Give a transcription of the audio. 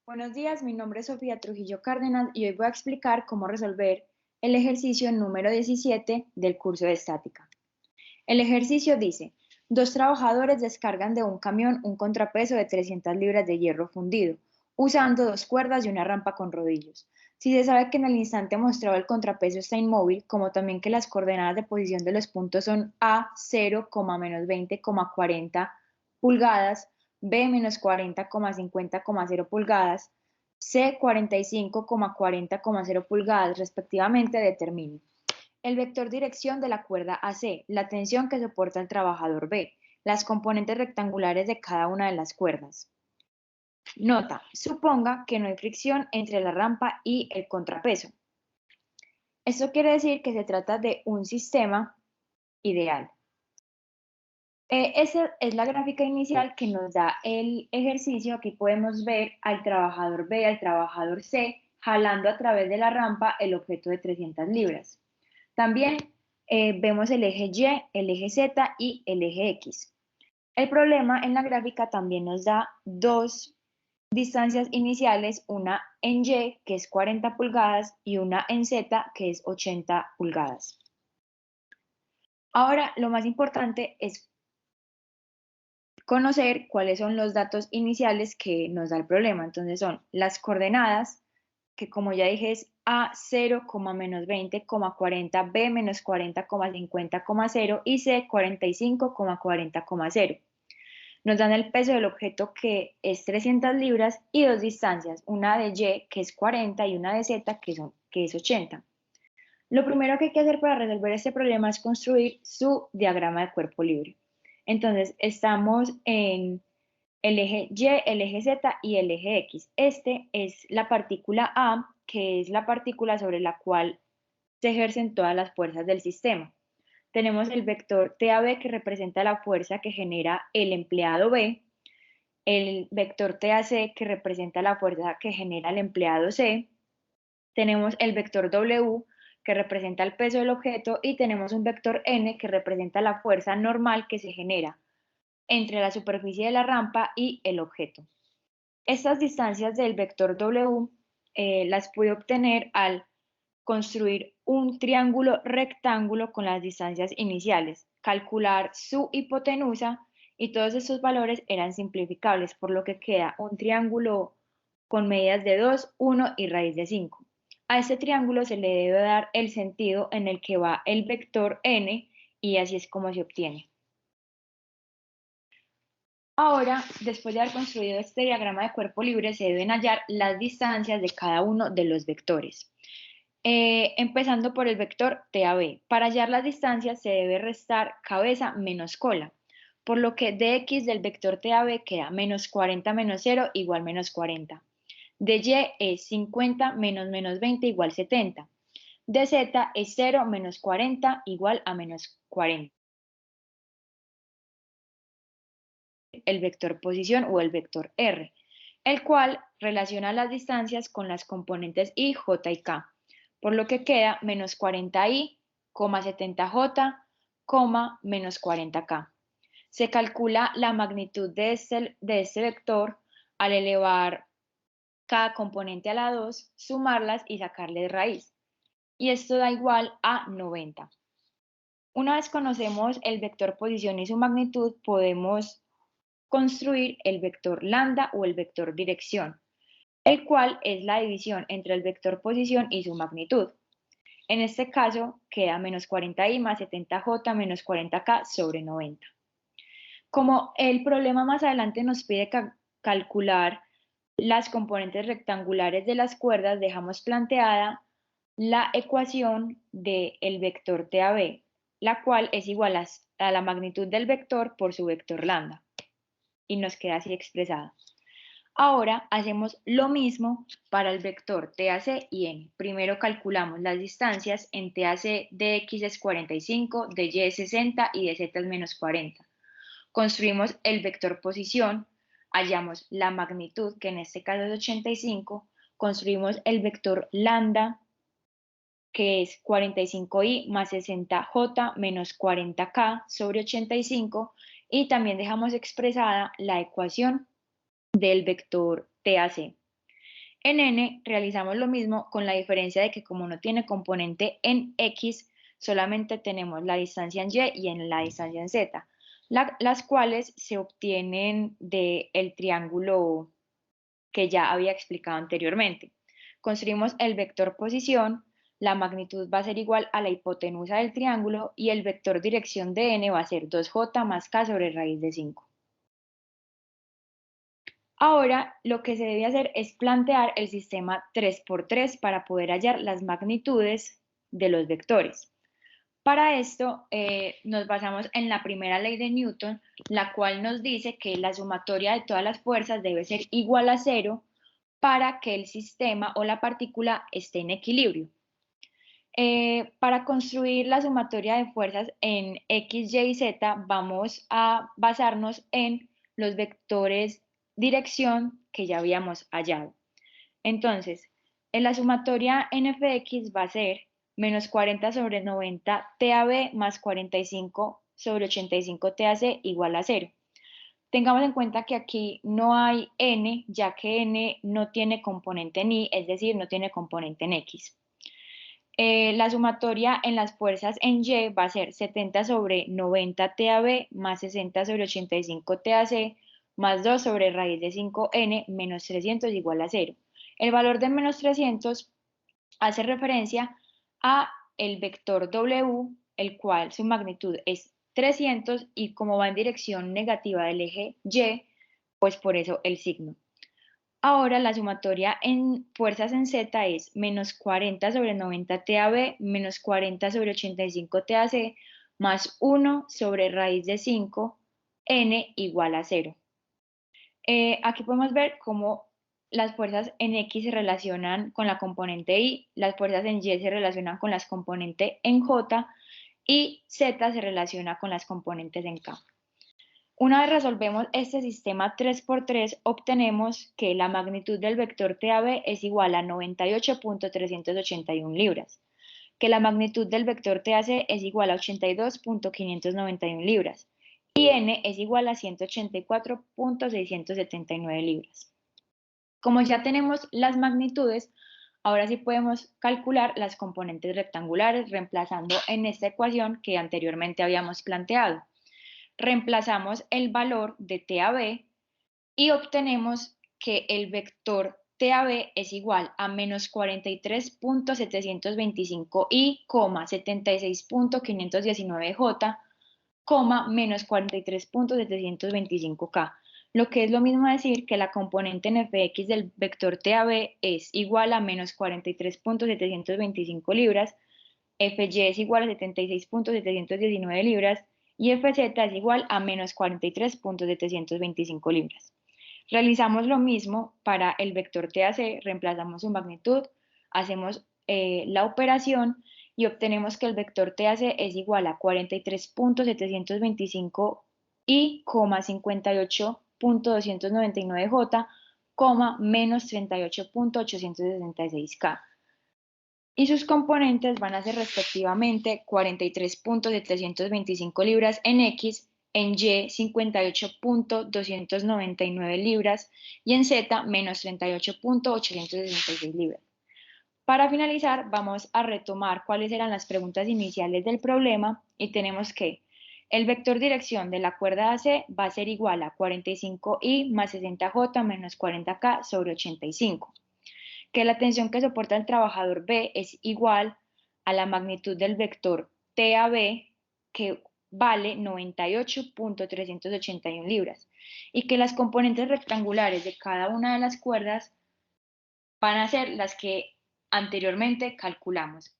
Buenos días, mi nombre es Sofía Trujillo Cárdenas y hoy voy a explicar cómo resolver el ejercicio número 17 del curso de estática. El ejercicio dice, dos trabajadores descargan de un camión un contrapeso de 300 libras de hierro fundido, usando dos cuerdas y una rampa con rodillos. Si se sabe que en el instante mostrado el contrapeso está inmóvil, como también que las coordenadas de posición de los puntos son A 0, menos 20,40 pulgadas, B menos 40,50,0 pulgadas, C 45,40,0 pulgadas, respectivamente, determine el vector dirección de la cuerda AC, la tensión que soporta el trabajador B, las componentes rectangulares de cada una de las cuerdas. Nota, suponga que no hay fricción entre la rampa y el contrapeso. Esto quiere decir que se trata de un sistema ideal. Esa es la gráfica inicial que nos da el ejercicio. Aquí podemos ver al trabajador B, al trabajador C, jalando a través de la rampa el objeto de 300 libras. También vemos el eje Y, el eje Z y el eje X. El problema en la gráfica también nos da dos distancias iniciales, una en Y, que es 40 pulgadas, y una en Z, que es 80 pulgadas. Ahora, lo más importante es conocer cuáles son los datos iniciales que nos da el problema. Entonces son las coordenadas, que como ya dije es A 0, menos 20,40, B menos 40,50,0 y C 45,40,0. Nos dan el peso del objeto, que es 300 libras, y dos distancias, una de Y, que es 40, y una de Z, que es 80. Lo primero que hay que hacer para resolver este problema es construir su diagrama de cuerpo libre. Entonces, estamos en el eje Y, el eje Z y el eje X. Este es la partícula A, que es la partícula sobre la cual se ejercen todas las fuerzas del sistema. Tenemos el vector TAB, que representa la fuerza que genera el empleado B, el vector TAC, que representa la fuerza que genera el empleado C, tenemos el vector W, que representa el peso del objeto, y tenemos un vector N, que representa la fuerza normal que se genera entre la superficie de la rampa y el objeto. Estas distancias del vector W las pude obtener al construir un triángulo rectángulo con las distancias iniciales, calcular su hipotenusa, y todos estos valores eran simplificables, por lo que queda un triángulo con medidas de 2, 1 y raíz de 5. A este triángulo se le debe dar el sentido en el que va el vector n, y así es como se obtiene. Ahora, después de haber construido este diagrama de cuerpo libre, se deben hallar las distancias de cada uno de los vectores. Empezando por el vector TAB. Para hallar las distancias se debe restar cabeza menos cola, por lo que dx del vector TAB queda menos 40 menos 0 igual menos 40. De Y es 50 menos 20 igual 70. De Z es 0 menos 40 igual a menos 40. El vector posición o el vector R, el cual relaciona las distancias con las componentes I, J y K, por lo que queda menos 40i, 70j, menos 40k. Se calcula la magnitud de este vector al elevar cada componente a la 2, sumarlas y sacarle raíz. Y esto da igual a 90. Una vez conocemos el vector posición y su magnitud, podemos construir el vector lambda o el vector dirección, el cual es la división entre el vector posición y su magnitud. En este caso queda menos 40i más 70j menos 40k sobre 90. Como el problema más adelante nos pide calcular las componentes rectangulares de las cuerdas, dejamos planteada la ecuación del vector TAB, la cual es igual a la magnitud del vector por su vector lambda, y nos queda así expresado. Ahora hacemos lo mismo para el vector TAC y N. Primero calculamos las distancias. En TAC de X es 45, de Y es 60 y de Z es menos 40. Construimos el vector posición, hallamos la magnitud, que en este caso es 85, construimos el vector lambda, que es 45i más 60j menos 40k sobre 85, y también dejamos expresada la ecuación del vector TAC. En N realizamos lo mismo con la diferencia de que como no tiene componente en X, solamente tenemos la distancia en Y y en la distancia en Z, las cuales se obtienen del triángulo que ya había explicado anteriormente. Construimos el vector posición, la magnitud va a ser igual a la hipotenusa del triángulo y el vector dirección de n va a ser 2j más k sobre raíz de 5. Ahora lo que se debe hacer es plantear el sistema 3×3 para poder hallar las magnitudes de los vectores. Para esto nos basamos en la primera ley de Newton, la cual nos dice que la sumatoria de todas las fuerzas debe ser igual a 0 para que el sistema o la partícula esté en equilibrio. Para construir la sumatoria de fuerzas en X, Y y Z, vamos a basarnos en los vectores dirección que ya habíamos hallado. Entonces, en la sumatoria n f de x va a ser menos 40 sobre 90 TAB más 45 sobre 85 TAC igual a 0. Tengamos en cuenta que aquí no hay n, ya que n no tiene componente en y, es decir, no tiene componente en x. La sumatoria en las fuerzas en Y va a ser 70 sobre 90 TAB más 60 sobre 85 TAC más 2 sobre raíz de 5n menos 300 igual a 0. El valor de menos 300 hace referencia a el vector W, el cual su magnitud es 300 y como va en dirección negativa del eje Y, pues por eso el signo. Ahora la sumatoria en fuerzas en Z es menos 40 sobre 90 TAB menos 40 sobre 85 TAC más 1 sobre raíz de 5 n igual a 0. Aquí podemos ver cómo las fuerzas en X se relacionan con la componente Y, las fuerzas en Y se relacionan con las componentes en J y Z se relaciona con las componentes en K. Una vez resolvemos este sistema 3×3, obtenemos que la magnitud del vector TAB es igual a 98.381 libras, que la magnitud del vector TAC es igual a 82.591 libras y n es igual a 184.679 libras. Como ya tenemos las magnitudes, ahora sí podemos calcular las componentes rectangulares reemplazando en esta ecuación que anteriormente habíamos planteado. Reemplazamos el valor de TAB y obtenemos que el vector TAB es igual a menos 43.725 y, 76.519J, menos 43.725K, lo que es lo mismo decir que la componente en fx del vector TAB es igual a menos 43.725 libras, FY es igual a 76.719 libras y FZ es igual a menos 43.725 libras. Realizamos lo mismo para el vector TAC, reemplazamos su magnitud, hacemos la operación y obtenemos que el vector TAC es igual a 43.725 y, 58.299J, menos 38.866K. Y sus componentes van a ser respectivamente 43.725 libras en X, en Y 58.299 libras y en Z menos 38.866 libras. Para finalizar, vamos a retomar cuáles eran las preguntas iniciales del problema y tenemos que el vector dirección de la cuerda AC va a ser igual a 45i más 60j menos 40k sobre 85. Que la tensión que soporta el trabajador B es igual a la magnitud del vector TAB, que vale 98.381 libras, y que las componentes rectangulares de cada una de las cuerdas van a ser las que anteriormente calculamos.